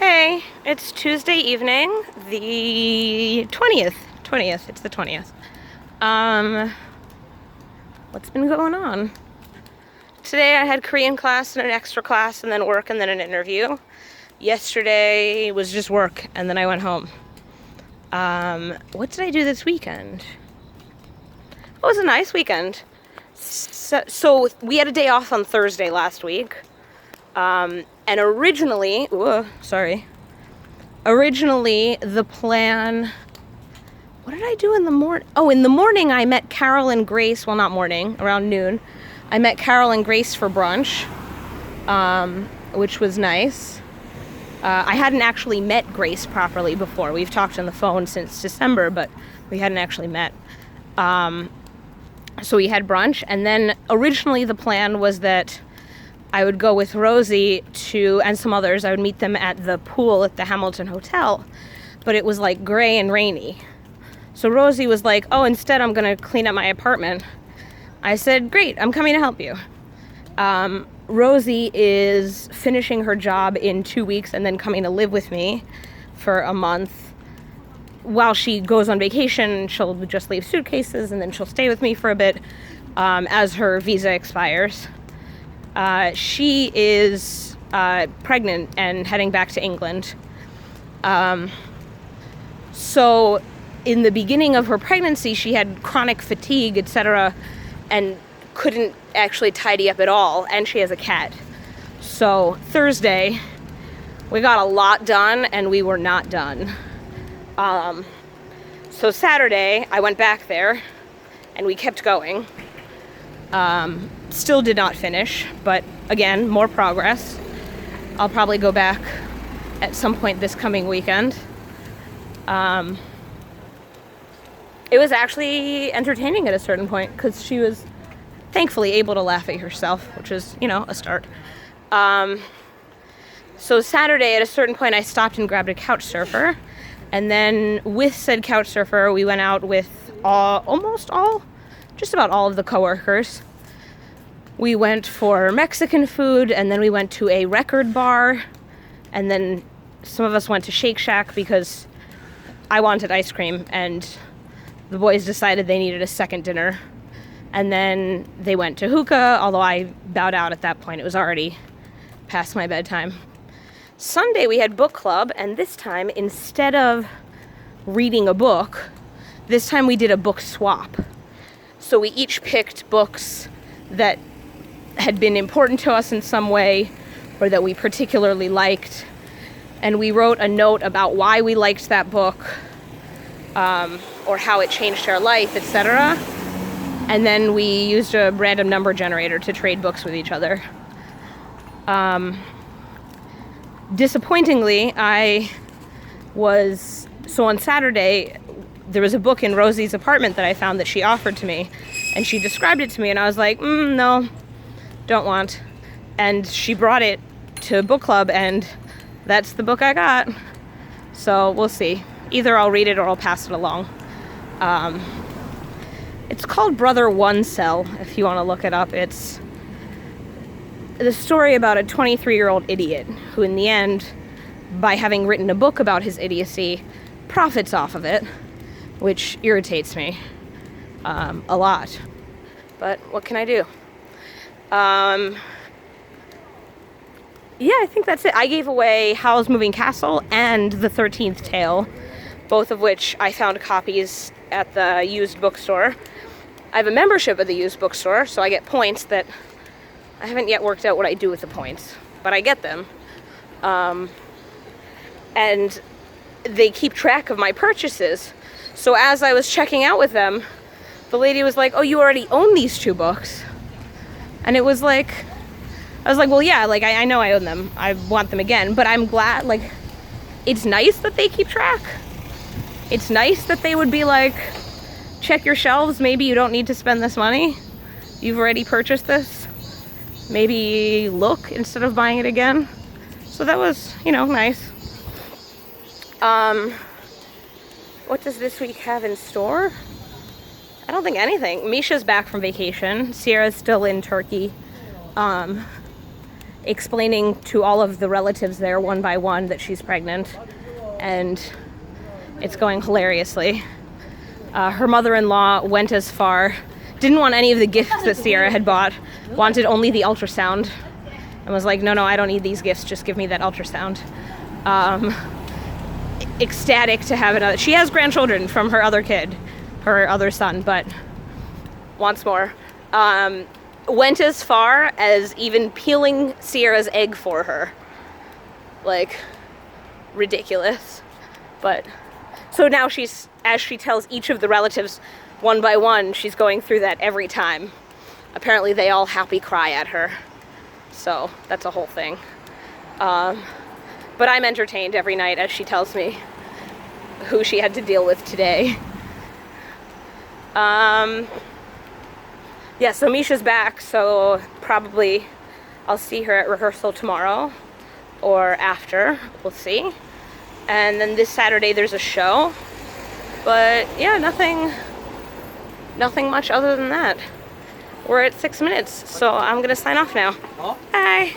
Hey, it's Tuesday evening, the 20th. It's the 20th. What's been going on? Today I had Korean class and an extra class and then work and then an interview. Yesterday was just work and then I went home. What did I do this weekend? It was a nice weekend. So we had a day off on Thursday last week. And originally the plan, what did I do in the morning? Oh, in the morning I met Carol and Grace, well, not morning, around noon. I met Carol and Grace for brunch, which was nice. I hadn't actually met Grace properly before. We've talked on the phone since December, but we hadn't actually met. So we had brunch, and then originally the plan was that I would go with Rosie and some others. I would meet them at the pool at the Hamilton Hotel, but it was like gray and rainy. So Rosie was like, oh, instead I'm gonna clean up my apartment. I said, great, I'm coming to help you. Rosie is finishing her job in 2 weeks and then coming to live with me for a month. While she goes on vacation, she'll just leave suitcases and then she'll stay with me for a bit as her visa expires. She is pregnant and heading back to England. So in the beginning of her pregnancy, she had chronic fatigue, etc., and couldn't actually tidy up at all, and she has a cat. So Thursday, we got a lot done, and we were not done. So Saturday, I went back there, and we kept going. Still did not finish, but again, more progress. I'll probably go back at some point this coming weekend. It was actually entertaining at a certain point because she was thankfully able to laugh at herself, which is, a start. So Saturday at a certain point I stopped and grabbed a couch surfer, and then with said couch surfer we went out with just about all of the coworkers. We went for Mexican food, and then we went to a record bar, and then some of us went to Shake Shack because I wanted ice cream, and the boys decided they needed a second dinner. And then they went to hookah, although I bowed out at that point. It was already past my bedtime. Sunday we had book club, and this time, instead of reading a book, this time we did a book swap. So we each picked books that had been important to us in some way or that we particularly liked, and we wrote a note about why we liked that book or how it changed our life, etc. And then we used a random number generator to trade books with each other. Disappointingly, so on Saturday there was a book in Rosie's apartment that I found that she offered to me, and she described it to me, and I was like, no, don't want. And she brought it to book club, and that's the book I got. So we'll see. Either I'll read it or I'll pass it along. It's called Brother One Cell, if you want to look it up. It's the story about a 23-year-old idiot who in the end, by having written a book about his idiocy, profits off of it, which irritates me a lot. But what can I do? Yeah, I think that's it. I gave away Howl's Moving Castle and The 13th Tale, both of which I found copies at the used bookstore. I have a membership at the used bookstore, so I get points that I haven't yet worked out what I do with the points, but I get them. And they keep track of my purchases. So as I was checking out with them, the lady was like, oh, you already own these 2 books. And it was like, I was like, well, yeah, like, I know I own them. I want them again. But I'm glad, like, it's nice that they keep track. It's nice that they would be like, check your shelves. Maybe you don't need to spend this money. You've already purchased this. Maybe look instead of buying it again. So that was, nice. What does this week have in store? I don't think anything. Misha's back from vacation. Sierra's still in Turkey. explaining to all of the relatives there one by one that she's pregnant, and it's going hilariously. Her mother-in-law went as far, didn't want any of the gifts that Sierra had bought, wanted only the ultrasound, and was like, no, I don't need these gifts, just give me that ultrasound. Ecstatic to have another. She has grandchildren from her other kid, her other son, but wants more. Went as far as even peeling Sierra's egg for her. Like, ridiculous. But, so now she's, as she tells each of the relatives one by one, she's going through that every time. Apparently they all happy cry at her. So, that's a whole thing. But I'm entertained every night as she tells me who she had to deal with today. Yeah, so Misha's back, so probably I'll see her at rehearsal tomorrow or after, we'll see. And then this Saturday there's a show, but yeah, nothing much other than that. We're at 6 minutes, so I'm gonna sign off now. Bye.